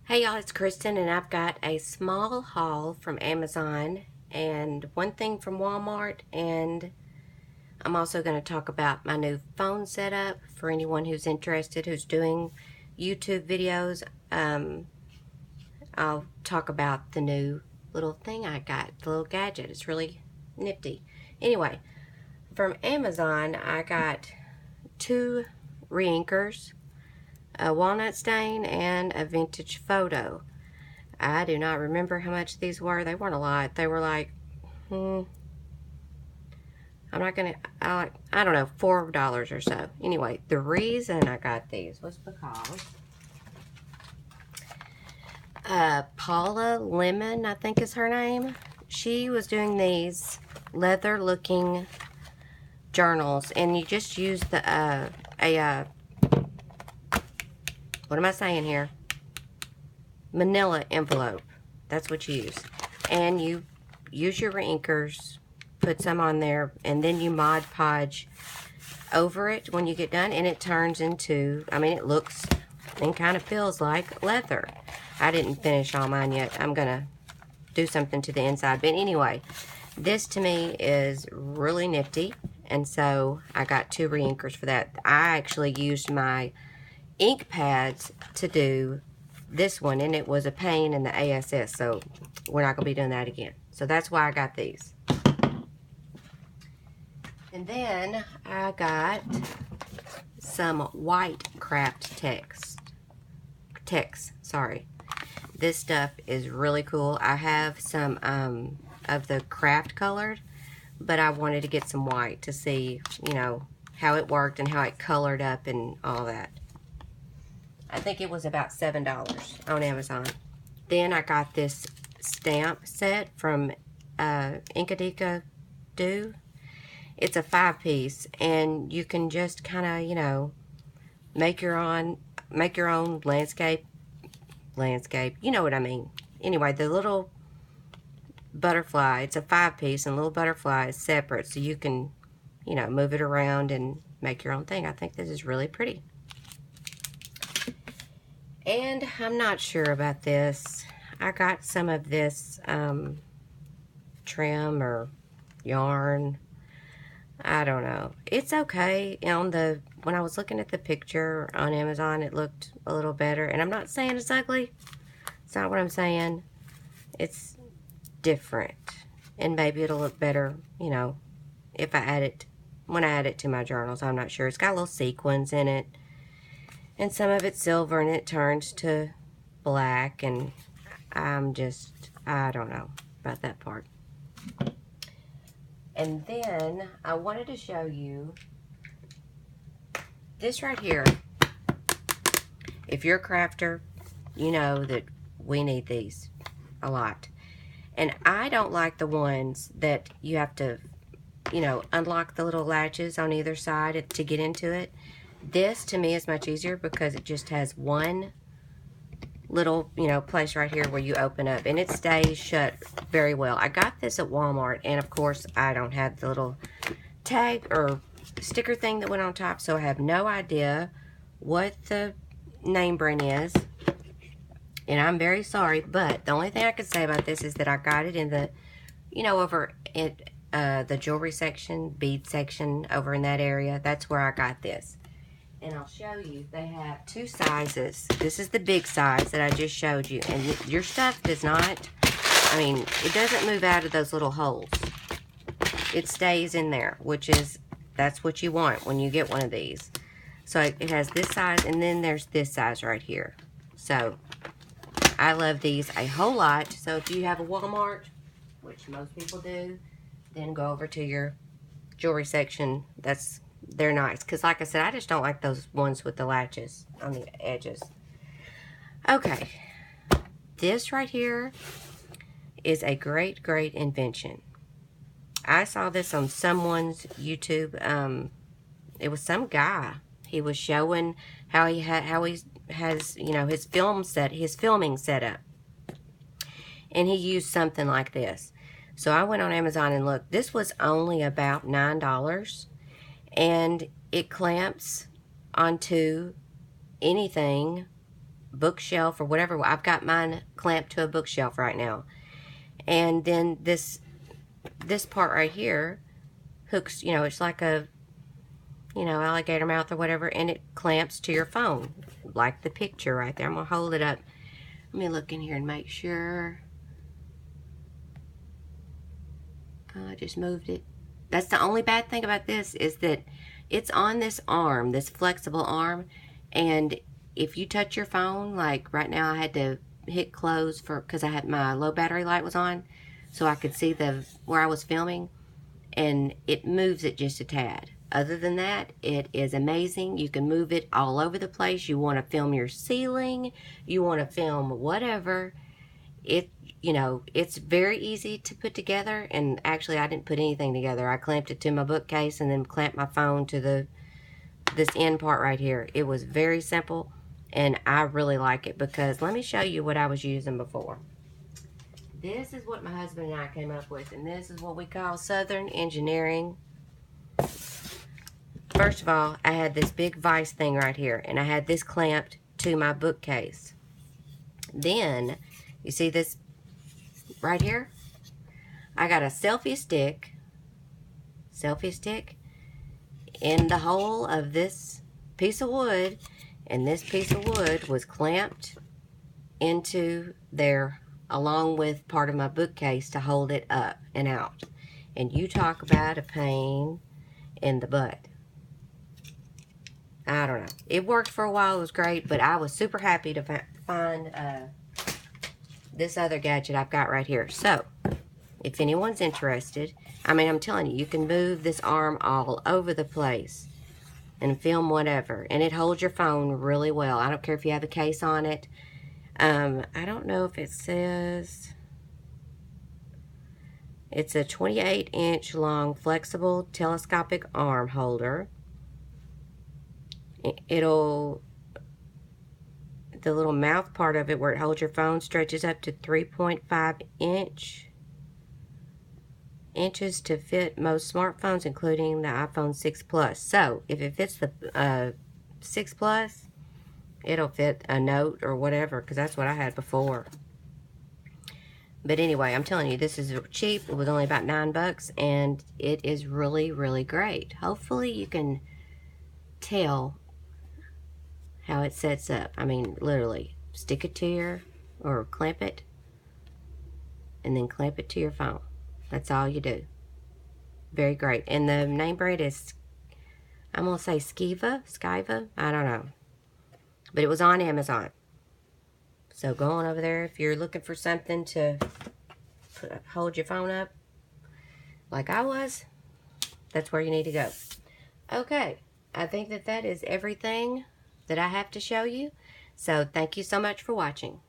Hey y'all, it's Kristen and I've got a small haul from Amazon and one thing from Walmart, and I'm also going to talk about my new phone setup for anyone who's interested, who's doing YouTube videos. I'll talk about the new little thing I got, the little gadget. It's really nifty. Anyway, from Amazon I got two reinkers, a walnut stain and a vintage photo. I do not remember how much these were. They weren't a lot. They were like, I'm not gonna, I don't know, $4 or so. Anyway, the reason I got these was because Paula Lemon, I think is her name. She was doing these leather looking journals, and you just use the what am I saying here? Manila envelope. That's what you use. And you use your inkers, put some on there, and then you Mod Podge over it when you get done, and it turns into, I mean, it looks and kind of feels like leather. I didn't finish all mine yet. I'm gonna do something to the inside, but anyway, this to me is really nifty, and so I got two reinkers for that. I actually used my ink pads to do this one, and it was a pain in the ASS, so we're not going to be doing that again. So that's why I got these. And then I got some white craft text, sorry. This stuff is really cool. I have some of the craft colored, but I wanted to get some white to see, you know, how it worked and how it colored up and all that. I think it was about $7 on Amazon. Then I got this stamp set from Inkadika Do. It's a 5-piece, and you can just kind of, you know, make your own landscape. You know what I mean. Anyway, the little butterfly, it's a 5-piece, and little butterfly is separate, so you can, you know, move it around and make your own thing. I think this is really pretty. And I'm not sure about this. I got some of this trim or yarn. I don't know. It's okay. When I was looking at the picture on Amazon, it looked a little better. And I'm not saying it's ugly. It's not what I'm saying. It's different. And maybe it'll look better, you know, if I add it, when I add it to my journals. I'm not sure. It's got little sequins in it. And some of it's silver, and it turns to black, and I don't know about that part. And then I wanted to show you this right here. If you're a crafter, you know that we need these a lot. And I don't like the ones that you have to, you know, unlock the little latches on either side to get into it. This, to me, is much easier because it just has one little, you know, place right here where you open up, and it stays shut very well. I got this at Walmart, and of course, I don't have the little tag or sticker thing that went on top, so I have no idea what the name brand is, and I'm very sorry, but the only thing I can say about this is that I got it in the, you know, over at the jewelry section, bead section, over in that area. That's where I got this. And I'll show you, they have two sizes. This is the big size that I just showed you. And your stuff does not, I mean, it doesn't move out of those little holes. It stays in there, that's what you want when you get one of these. So it has this size, and then there's this size right here. So I love these a whole lot. So if you have a Walmart, which most people do, then go over to your jewelry section. They're nice, because like I said, I just don't like those ones with the latches on the edges. Okay, this right here is a great invention. I saw this on someone's YouTube. It was some guy. He was showing how he has, you know, his filming setup, and he used something like this. So I went on Amazon and looked. This was only about $9. And it clamps onto anything bookshelf or whatever. I've got mine clamped to a bookshelf right now. And then this part right here hooks, you know, it's like a, you know, alligator mouth or whatever, and it clamps to your phone, like the picture right there. I'm going to hold it up. Let me look in here and make sure. I just moved it. That's the only bad thing about this, is that it's on this arm, this flexible arm, and if you touch your phone, like right now I had to hit close because I had my low battery light was on, so I could see where I was filming, and it moves it just a tad. Other than that, it is amazing. You can move it all over the place. You want to film your ceiling, you want to film whatever. You know, it's very easy to put together, and actually I didn't put anything together. I clamped it to my bookcase and then clamped my phone to this end part right here. It was very simple, and I really like it because let me show you what I was using before. This is what my husband and I came up with, and this is what we call Southern engineering. First of all, I had this big vise thing right here, and I had this clamped to my bookcase. Then, you see this right here? I got a selfie stick in the hole of this piece of wood, and this piece of wood was clamped into there along with part of my bookcase to hold it up and out. And you talk about a pain in the butt. I don't know. It worked for a while. It was great, but I was super happy to find this other gadget I've got right here. So, if anyone's interested, I mean, I'm telling you, you can move this arm all over the place and film whatever, and it holds your phone really well. I don't care if you have a case on it. I don't know if it says... It's a 28-inch long flexible telescopic arm holder. The little mouth part of it where it holds your phone stretches up to 3.5 inches to fit most smartphones, including the iPhone 6 Plus. So, if it fits the 6 Plus, it'll fit a Note or whatever, because that's what I had before. But anyway, I'm telling you, this is cheap. It was only about $9, and it is really, really great. Hopefully you can tell how it sets up. I mean, literally, stick it to your, or clamp it, and then clamp it to your phone. That's all you do. Very great. And the name brand is, I'm going to say Skiva, I don't know. But it was on Amazon. So go on over there if you're looking for something to hold your phone up like I was. That's where you need to go. Okay, I think that is everything that I have to show you. So thank you so much for watching.